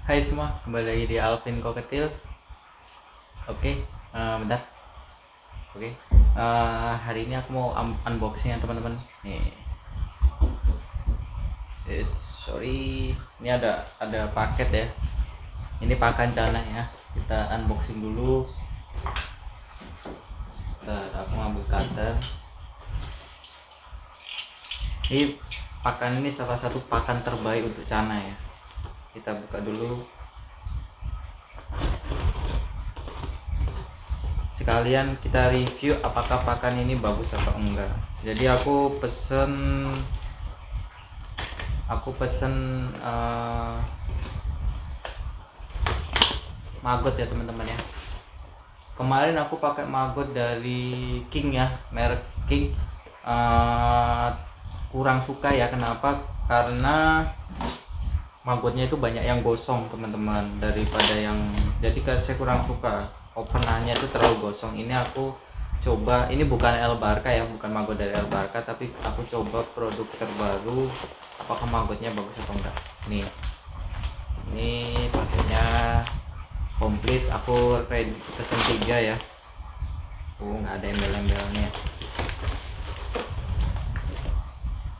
Hai semua, kembali lagi di Alvin Koketil. Oke, bentar. Oke, hari ini aku mau unboxing ya teman-teman. Nih, sorry, ini ada paket ya. Ini pakan cana ya. Kita unboxing dulu. Bentar, aku ngambil cutter. Ini pakan ini salah satu pakan terbaik untuk cana ya. Kita buka dulu. Sekalian kita review apakah pakan ini bagus atau enggak. Jadi aku pesen maggot ya teman-teman ya. Kemarin aku pakai maggot dari King ya, merek King. Kurang suka ya, kenapa? Karena maggotnya itu banyak yang gosong teman-teman, daripada yang, jadi saya kurang suka openannya itu terlalu gosong. Ini aku coba, ini bukan El Barca ya, bukan maggot dari El Barca, tapi aku coba produk terbaru, apakah maggotnya bagus atau enggak. Nih, ini paketnya komplit, aku pesen 3 ya. Nggak ada embel-embelnya,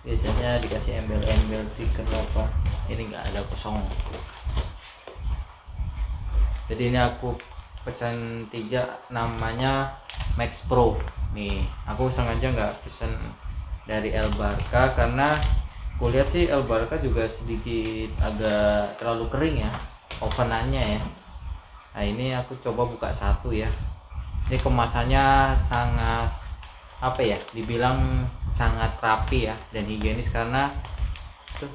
biasanya dikasih embel-embel stiker apa, ini nggak ada, kosong. Jadi ini aku pesan 3, namanya Max Pro. Nih, aku sengaja nggak pesan dari El Barca karena kulihat sih El Barca juga sedikit agak terlalu kering ya openannya ya. Nah, ini aku coba buka satu ya. Ini kemasannya sangat, apa ya, dibilang sangat rapi ya dan higienis, karena tuh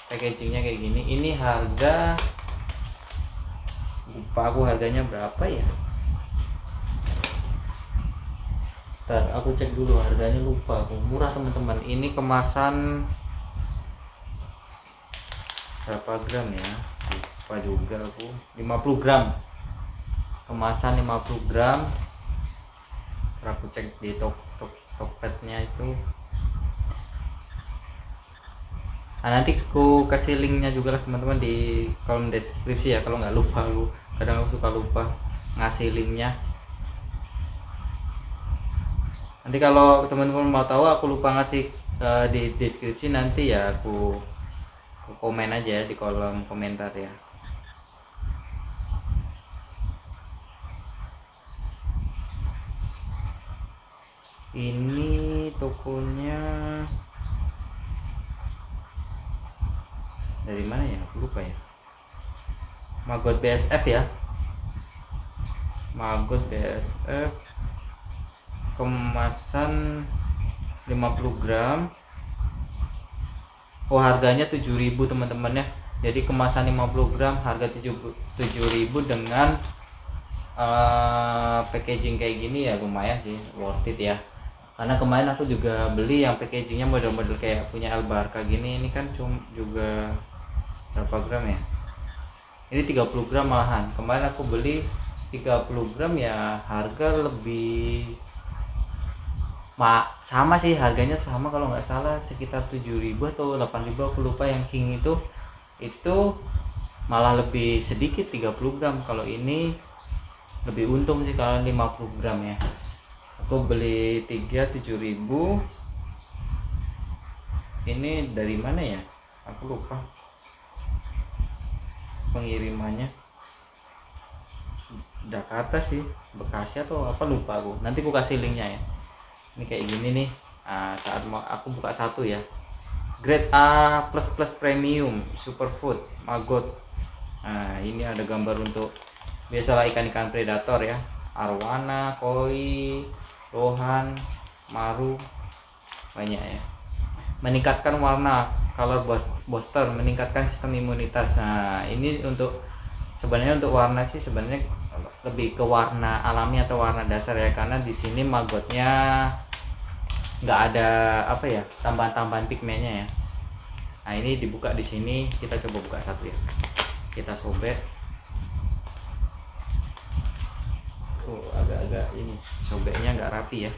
packagingnya kayak gini. Ini harga, lupa aku harganya berapa ya. Ntar aku cek dulu harganya, lupa aku. Murah teman-teman. Ini kemasan berapa gram ya, lupa juga aku. 50 gram, kemasan 50 gram. Aku cek di Tokpednya itu. Nah, nanti aku kasih linknya juga lah teman-teman di kolom deskripsi ya, kalau nggak lupa. Kadang aku suka lupa ngasih linknya. Nanti kalau teman-teman mau tahu aku lupa ngasih di deskripsi, nanti ya aku komen aja di kolom komentar ya. Ini tokonya dari mana ya, aku lupa ya. Maggot BSF ya, maggot BSF, kemasan 50 gram. Oh, harganya 7.000 teman-teman ya. Jadi kemasan 50 gram harga 7.000 dengan packaging kayak gini ya, lumayan sih, worth it ya. Karena kemarin aku juga beli yang packagingnya model-model kayak punya El Barca gini. Ini kan cuma juga berapa gram ya, ini 30 gram malahan. Kemarin aku beli 30 gram ya, harga lebih sama sih, harganya sama kalau nggak salah sekitar 7.000 atau 8.000, aku lupa. Yang King itu malah lebih sedikit, 30 gram. Kalau ini lebih untung sih kalau 50 gram ya. Aku beli 3 7.000. Ini dari mana ya, aku lupa pengirimannya. Jakarta sih, Bekasi atau apa, lupa aku. Nanti aku kasih linknya ya. Ini kayak gini nih. Saat mau aku buka satu ya, grade A++ premium superfood maggot. Ini ada gambar untuk biasalah ikan-ikan predator ya, arwana, koi, rohan, maru, banyak ya. Meningkatkan warna, color booster, meningkatkan sistem imunitas. Nah, ini untuk, sebenarnya untuk warna sih sebenarnya lebih ke warna alami atau warna dasar ya, karena di sini maggotnya nggak ada apa ya, tambahan-tambahan pigmennya ya. Nah, ini dibuka di sini, kita coba buka satu ya. Kita sobek. Agak-agak ini sobeknya nggak rapi ya.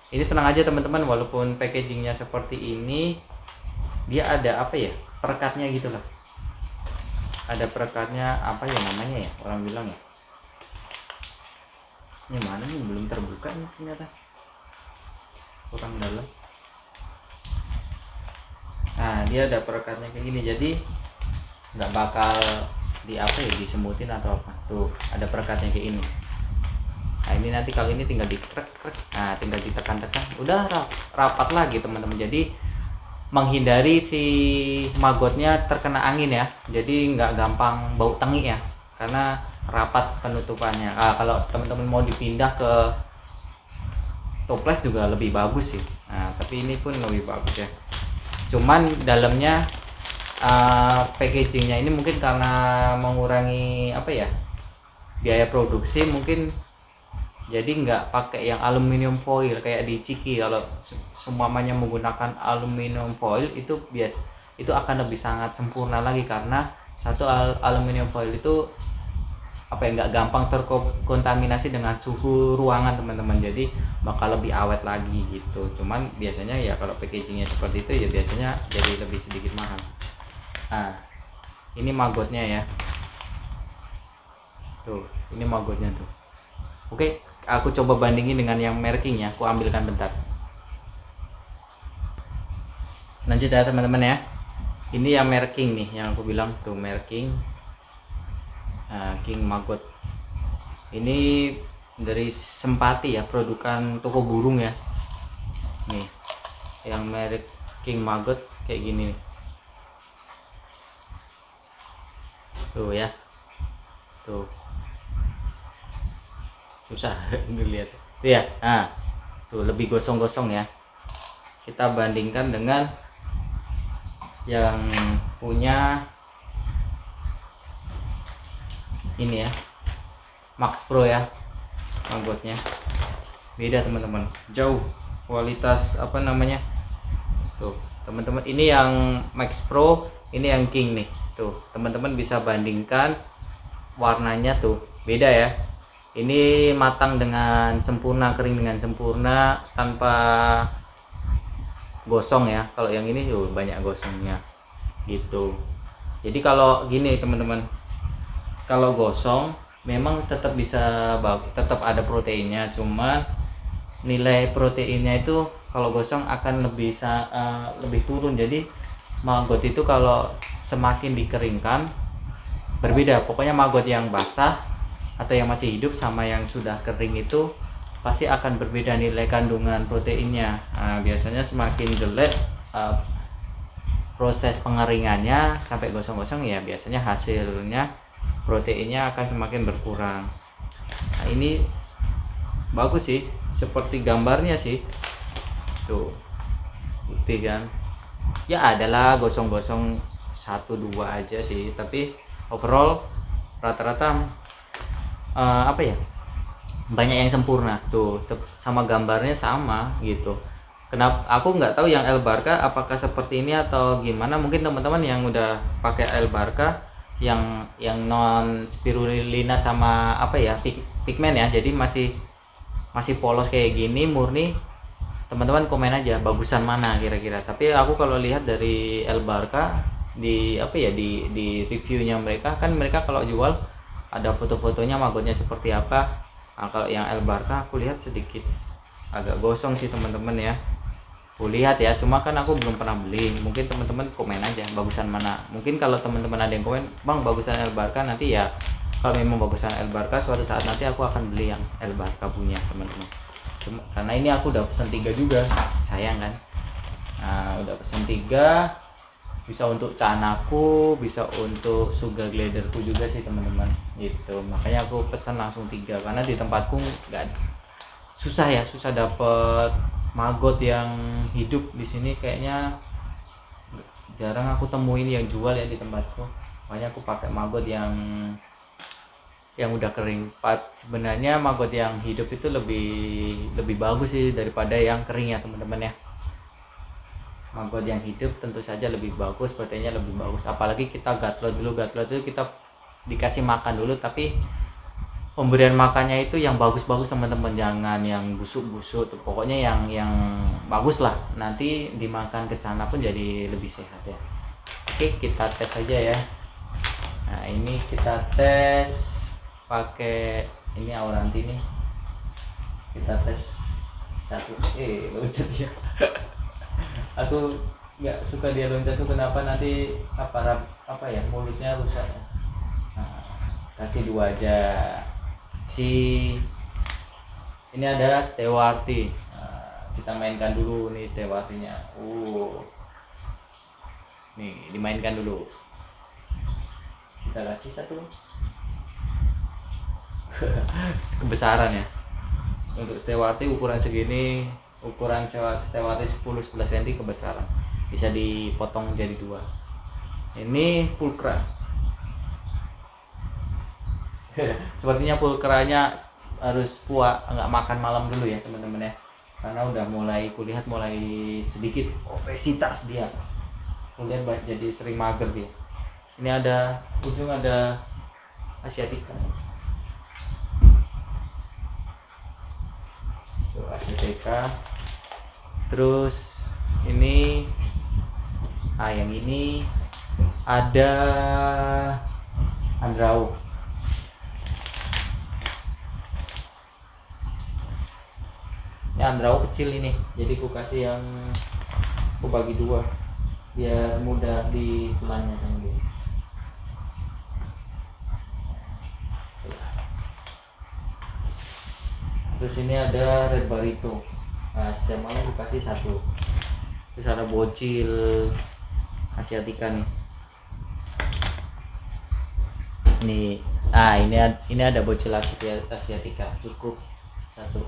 Ini tenang aja teman-teman, walaupun packagingnya seperti ini, dia ada apa ya, perekatnya gitu lah. ada perekatnya, apa ya namanya ya, orang bilang ya, ini mana nih, belum terbuka nih ternyata, kurang dalam. Nah dia ada perekatnya kayak gini, jadi nggak bakal di apa ya, disemutin atau apa. Tuh ada perekatnya kayak ini. Nah ini nanti kalau ini tinggal dikrek-krek, nah tinggal ditekan-tekan, udah rapat lagi teman-teman. Jadi menghindari si magotnya terkena angin ya, jadi nggak gampang bau tengi ya, karena rapat penutupannya. Kalau teman-teman mau dipindah ke toples juga lebih bagus sih. Nah tapi ini pun lebih bagus ya, cuman dalamnya packagingnya ini mungkin karena mengurangi apa ya, biaya produksi mungkin, jadi nggak pakai yang aluminium foil kayak di Ciki. Kalau semuanya menggunakan aluminium foil itu itu akan lebih sangat sempurna lagi, karena satu aluminium foil itu apa ya, nggak gampang terkontaminasi dengan suhu ruangan teman-teman, jadi bakal lebih awet lagi gitu. Cuman biasanya ya kalau packagingnya seperti itu ya biasanya jadi lebih sedikit mahal. Nah ini magotnya ya, tuh ini magotnya tuh. Oke, aku coba bandingin dengan yang merking ya, aku ambilkan bentar. Lanjut ya teman-teman ya, ini yang merking nih, yang aku bilang tuh merking, King Maggot. Ini dari Sempati ya, produkan toko burung ya. Nih, yang merek King Maggot kayak gini nih. Tuh ya, tuh susah dilihat tuh ya. Nah tuh lebih gosong-gosong ya, kita bandingkan dengan yang punya ini ya, Max Pro ya, maggotnya beda teman-teman, jauh kualitas apa namanya. Tuh teman-teman, ini yang Max Pro, ini yang King nih. Tuh teman-teman bisa bandingkan warnanya, tuh beda ya. Ini matang dengan sempurna, kering dengan sempurna tanpa gosong ya. Kalau yang ini tuh banyak gosongnya gitu. Jadi kalau gini teman-teman, kalau gosong memang tetap bisa tetap ada proteinnya, cuman nilai proteinnya itu kalau gosong akan lebih turun. Jadi maggot itu kalau semakin dikeringkan berbeda. Pokoknya maggot yang basah atau yang masih hidup sama yang sudah kering itu pasti akan berbeda nilai kandungan proteinnya. Nah, biasanya semakin jelek proses pengeringannya sampai gosong-gosong ya, biasanya hasilnya proteinnya akan semakin berkurang. Nah ini bagus sih, seperti gambarnya sih, tuh putih kan ya, adalah gosong-gosong 1-2 aja sih, tapi overall rata-rata apa ya, banyak yang sempurna. Tuh sama gambarnya sama gitu. Kenapa aku nggak tahu yang El Barca apakah seperti ini atau gimana. Mungkin teman-teman yang udah pakai El Barca yang non spirulina sama apa ya, pigmen ya, jadi masih polos kayak gini murni, teman-teman komen aja bagusan mana kira-kira. Tapi aku kalau lihat dari El Barca di apa ya, di reviewnya mereka kan, mereka kalau jual ada foto-fotonya maggotnya seperti apa. Nah, kalau yang El Barca aku lihat sedikit agak gosong sih teman-teman ya, aku lihat ya, cuma kan aku belum pernah beli. Mungkin teman-teman komen aja bagusan mana. Mungkin kalau teman-teman ada yang komen, bang bagusan El Barca, nanti ya kalau memang bagusan El Barca suatu saat nanti aku akan beli yang El Barca punya teman-teman. Cuma karena ini aku udah pesen 3 juga, sayang kan. Nah udah pesen 3, bisa untuk canaku, bisa untuk sugar gliderku juga sih teman-teman gitu. Makanya aku pesen langsung 3, karena di tempatku nggak, susah ya, susah dapet maggot yang hidup di sini. Kayaknya jarang aku temuin yang jual ya di tempatku. Makanya aku pakai maggot yang udah kering. Sebenarnya maggot yang hidup itu lebih bagus sih daripada yang kering ya teman-teman ya. Maggot yang hidup tentu saja lebih bagus, proteinnya lebih bagus. Apalagi kita gatlot dulu, gatlot itu kita dikasih makan dulu, tapi pemberian makannya itu yang bagus-bagus teman-teman, jangan yang busuk-busuk. Pokoknya yang bagus lah, nanti dimakan ke sana pun jadi lebih sehat ya. Oke, kita tes aja ya. Nah ini kita tes pakai ini Auranti nih. Kita tes satu. Loncat ya. Aku nggak suka dia loncat tuh, kenapa? Nanti apa ya, mulutnya rusak ya. Nah, kasih 2 aja. Ini ada Stewarti. Nah, kita mainkan dulu nih Stewartinya. Nih dimainkan dulu. Kita kasih 1. Kebesaran ya. Untuk Stewarti ukuran segini, ukuran Stewarti 10-11 cm kebesaran. Bisa dipotong jadi 2. Ini pulkra. Sepertinya pulkranya harus puas, nggak makan malam dulu ya teman-teman ya, karena udah mulai kulihat mulai sedikit obesitas dia. Kulihat jadi sering mager dia. Ini ada ujung ada Asiatica. Tuh Asiatica. Terus ini yang ini ada Andrau. Ini Andrau kecil ini, jadi aku kasih yang aku bagi 2 biar mudah ditelannya kan gitu. Terus ini ada Red Barito. Nah, setiap malam aku kasih 1. Terus ada bocil Asiatica nih. Ini ada bocil Asiatica, cukup 1.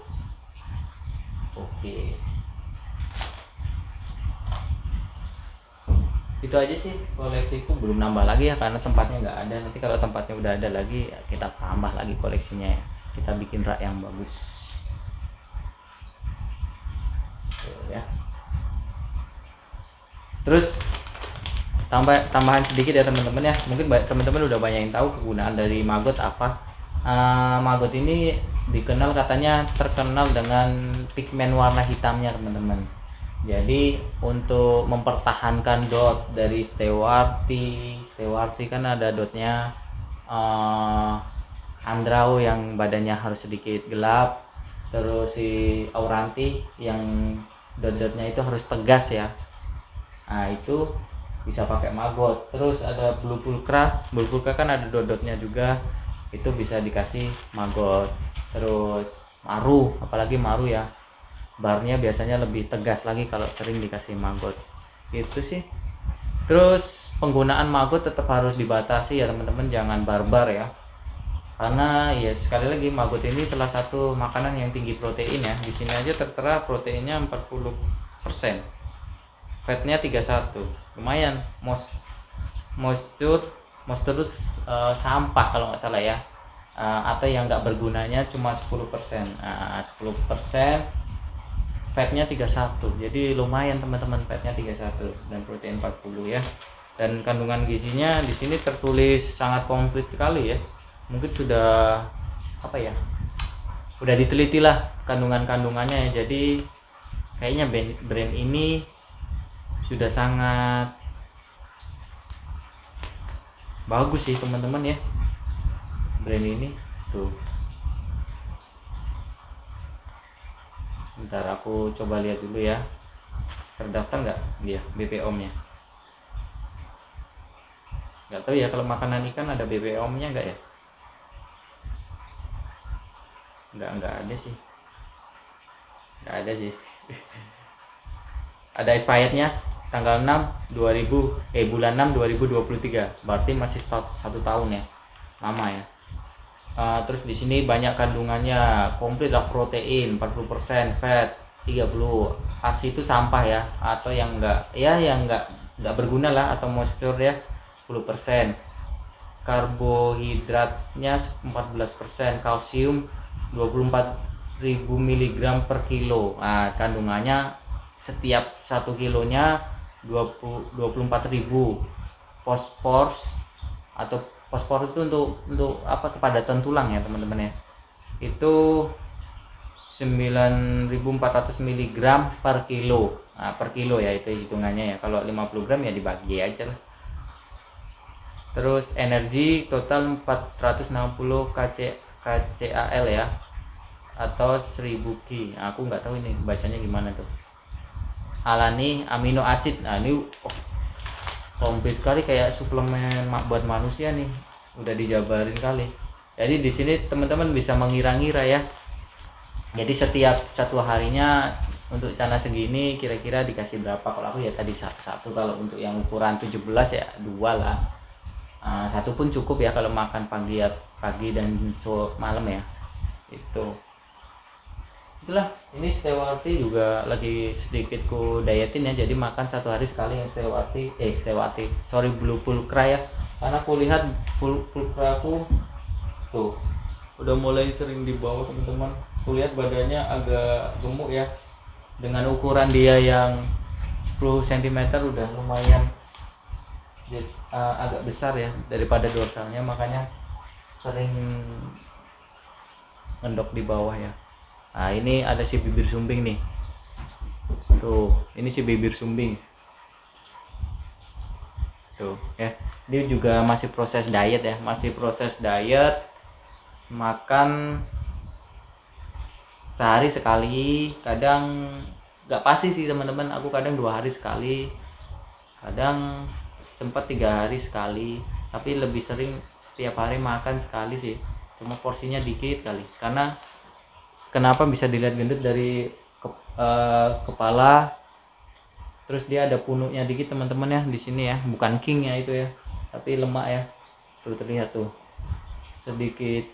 Oke. Itu aja sih koleksiku, belum nambah lagi ya karena tempatnya nggak ada. Nanti kalau tempatnya udah ada lagi ya kita tambah lagi koleksinya ya. Kita bikin rak yang bagus. Tuh, ya. Terus tambahan sedikit ya teman-teman ya. Mungkin teman-teman udah banyak yang tahu kegunaan dari maggot apa. Maggot ini dikenal, katanya terkenal dengan pigmen warna hitamnya teman-teman. Jadi untuk mempertahankan dot dari Stewarti kan ada dotnya, Andrau yang badannya harus sedikit gelap, terus si Auranti yang dot-dotnya itu harus tegas ya. Nah itu bisa pakai maggot. Terus ada Blue Pulkra kan ada dot-dotnya juga, itu bisa dikasih maggot. Terus Maru, apalagi Maru ya, barnya biasanya lebih tegas lagi kalau sering dikasih maggot. Gitu sih. Terus penggunaan maggot tetap harus dibatasi ya teman-teman, jangan barbar ya. Karena ya sekali lagi maggot ini salah satu makanan yang tinggi protein ya. Di sini aja tertera proteinnya 40%. Fatnya 31. Lumayan. Moisture sampah kalau nggak salah ya. Atau yang nggak bergunanya cuma 10%. 10%, fatnya 31. Jadi lumayan teman-teman, fatnya 31 dan protein 40 ya. Dan kandungan gizinya di sini tertulis sangat konkret sekali ya. Mungkin sudah udah diteliti lah kandungannya ya. Jadi kayaknya brand ini sudah sangat bagus sih teman-teman ya, brand ini tuh. Bentar aku coba lihat dulu ya, terdaftar nggak dia BPOM-nya. Nggak tahu ya, kalau makanan ikan ada BPOM-nya nggak ya? Nggak ada sih. Nggak ada sih. Ada expirednya tanggal 6 bulan 6 2023. Berarti masih 1 tahun ya. Lama ya. Terus di sini banyak kandungannya, komplit lah, protein 40%, fat 30, ASI itu sampah ya, atau yang enggak berguna lah, atau moisture ya 10%. Karbohidratnya 14%, kalsium 24.000 mg per kilo. Nah, kandungannya setiap 1 kilonya 24.000. Fosfor itu untuk kepadatan tulang ya teman-teman ya. Itu 9.400 mg per kilo. Nah, per kilo ya itu hitungannya ya. Kalau 50 gram ya dibagi aja lah. Terus energi total 460 kcal ya, atau 1000 Ki. Aku nggak tahu ini bacanya gimana tuh. Alani amino acid. Nah ini komplit kali, kayak suplemen buat manusia nih, udah dijabarin kali. Jadi di sini teman-teman bisa mengira-ngira ya. Jadi setiap satu harinya untuk cana segini kira-kira dikasih berapa. Kalau aku ya tadi satu, kalau untuk yang ukuran 17 ya 2 lah. Satu pun cukup ya kalau makan pagi dan malam ya. Itulah, ini Stewati juga lagi sedikit ku dietin ya, jadi makan satu hari sekali yang Blue Pulcra ya, karena aku lihat Pulcra aku tuh udah mulai sering dibawa teman-teman. Aku lihat badannya agak gemuk ya, dengan ukuran dia yang 10 cm udah lumayan agak besar ya daripada dorsalnya, makanya sering ngendok di bawah ya. Nah ini ada si bibir sumbing nih, tuh ini si bibir sumbing tuh ya. Dia juga masih proses diet ya, makan sehari sekali, kadang nggak pasti sih teman-teman, aku kadang 2 hari sekali, kadang sempat 3 hari sekali, tapi lebih sering setiap hari makan sekali sih, cuma porsinya dikit kali. Karena kenapa bisa dilihat gendut dari kepala, terus dia ada punuknya dikit teman-teman ya di sini ya, bukan king ya itu ya, tapi lemak ya, tuh terlihat tuh sedikit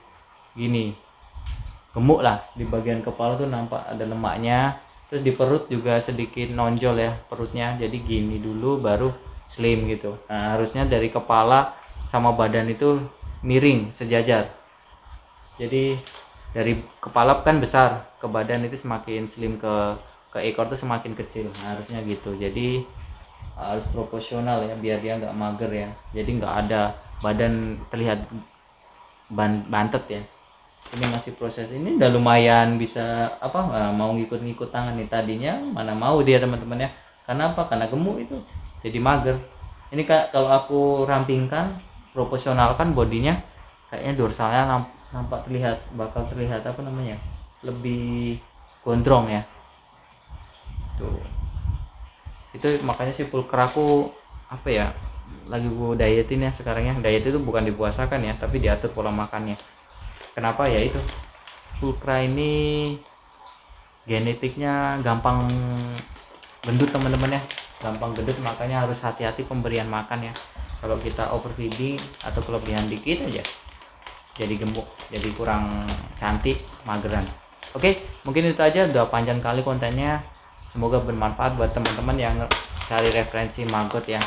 gini, gemuk lah di bagian kepala tuh, nampak ada lemaknya. Terus di perut juga sedikit nonjol ya perutnya, jadi gini dulu baru slim gitu. Nah harusnya dari kepala sama badan itu miring sejajar, jadi dari kepala kan besar, ke badan itu semakin slim, ke ekor tuh semakin kecil. Nah, harusnya gitu, jadi harus proporsional ya biar dia nggak mager ya, jadi nggak ada badan terlihat bantet ya. Ini masih proses, ini udah lumayan bisa mau ngikut-ngikut tangan nih. Tadinya mana mau dia teman-teman ya, karena apa? Karena gemuk itu jadi mager. Ini kalau aku rampingkan, proporsionalkan bodinya, kayaknya dorsalnya nampak bakal terlihat lebih gondrong ya tuh. Itu makanya si Pulcra aku lagi gue dietin ya sekarang ya. Diet itu bukan dipuasakan ya, tapi diatur pola makannya. Kenapa ya? Itu Pulcra ini genetiknya gampang gendut teman-teman ya, gampang gendut, makanya harus hati-hati pemberian makan ya. Kalau kita overfeeding atau kelebihan dikit aja jadi gemuk, jadi kurang cantik, mageran. Oke, mungkin itu aja, udah panjang kali kontennya. Semoga bermanfaat buat teman-teman yang cari referensi maggot ya.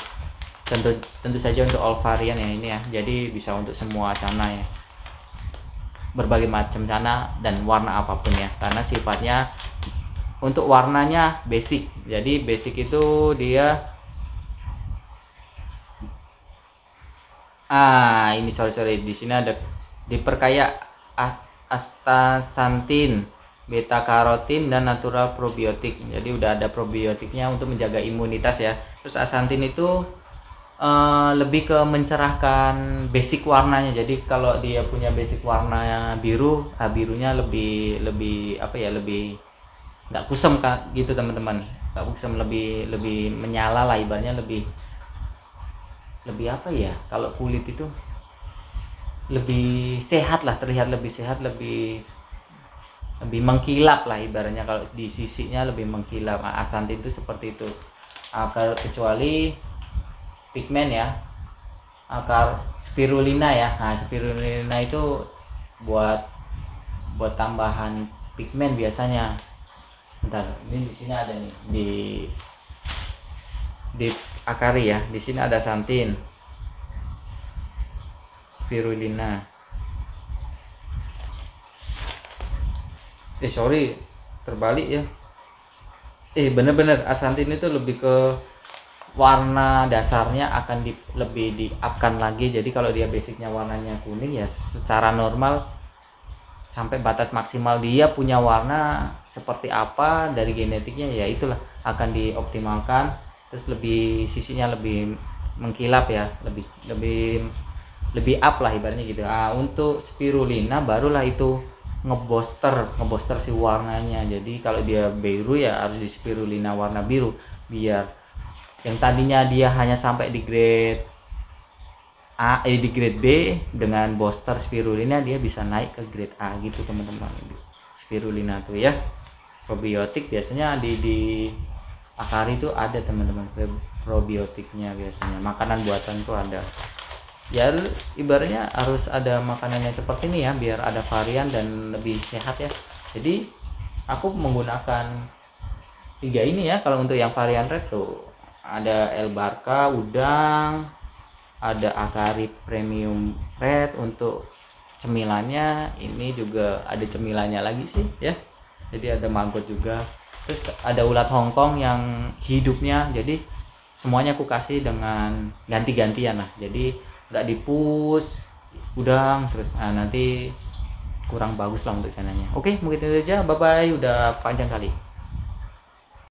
Tentu saja untuk all varian ya ini ya. Jadi bisa untuk semua cana ya, berbagai macam cana dan warna apapun ya, karena sifatnya untuk warnanya basic. Jadi basic itu dia ini sorry di sini ada diperkaya astaxanthin, beta karotin, dan natural probiotik. Jadi udah ada probiotiknya untuk menjaga imunitas ya. Terus astaxanthin itu lebih ke mencerahkan basic warnanya. Jadi kalau dia punya basic warna biru, birunya lebih lebih nggak kusam gitu teman-teman, nggak kusam, lebih menyala lah ibaratnya, lebih kalau kulit itu lebih sehat lah, terlihat lebih sehat, lebih mengkilap lah ibaratnya, kalau di sisinya lebih mengkilap. Astaxanthin itu seperti itu. Kecuali pigmen ya, akar spirulina ya. Nah spirulina itu buat tambahan pigmen biasanya. Bentar, ini di sini ada nih di akari ya, di sini ada xanthin, spirulina. Sorry terbalik ya. Bener-bener astaxanthin itu lebih ke warna dasarnya akan lebih di-upkan lagi. Jadi kalau dia basicnya warnanya kuning ya, secara normal sampai batas maksimal dia punya warna seperti apa dari genetiknya ya, itulah akan dioptimalkan. Terus sisinya lebih mengkilap ya, lebih lebih lebih up lah ibaratnya gitu. Untuk spirulina barulah itu ngeboster si warnanya. Jadi kalau dia biru ya harus di spirulina warna biru, biar yang tadinya dia hanya sampai di grade di grade B, dengan booster spirulina dia bisa naik ke grade A gitu teman-teman. Spirulina tuh ya, probiotik biasanya di Akari itu ada teman-teman, probiotiknya biasanya, makanan buatan tuh ada. Ya ibaratnya harus ada makanan yang seperti ini ya, biar ada varian dan lebih sehat ya. Jadi aku menggunakan 3 ini ya. Kalau untuk yang varian red tuh ada El Barca udang, ada Akari Premium Red untuk cemilannya. Ini juga ada cemilannya lagi sih ya, jadi ada maggot juga. Terus ada ulat Hongkong yang hidupnya, jadi semuanya aku kasih dengan ganti-gantian lah, jadi nggak dipus udang terus nanti kurang bagus lah untuk sananya. Oke, mungkin itu aja, bye bye, udah panjang kali.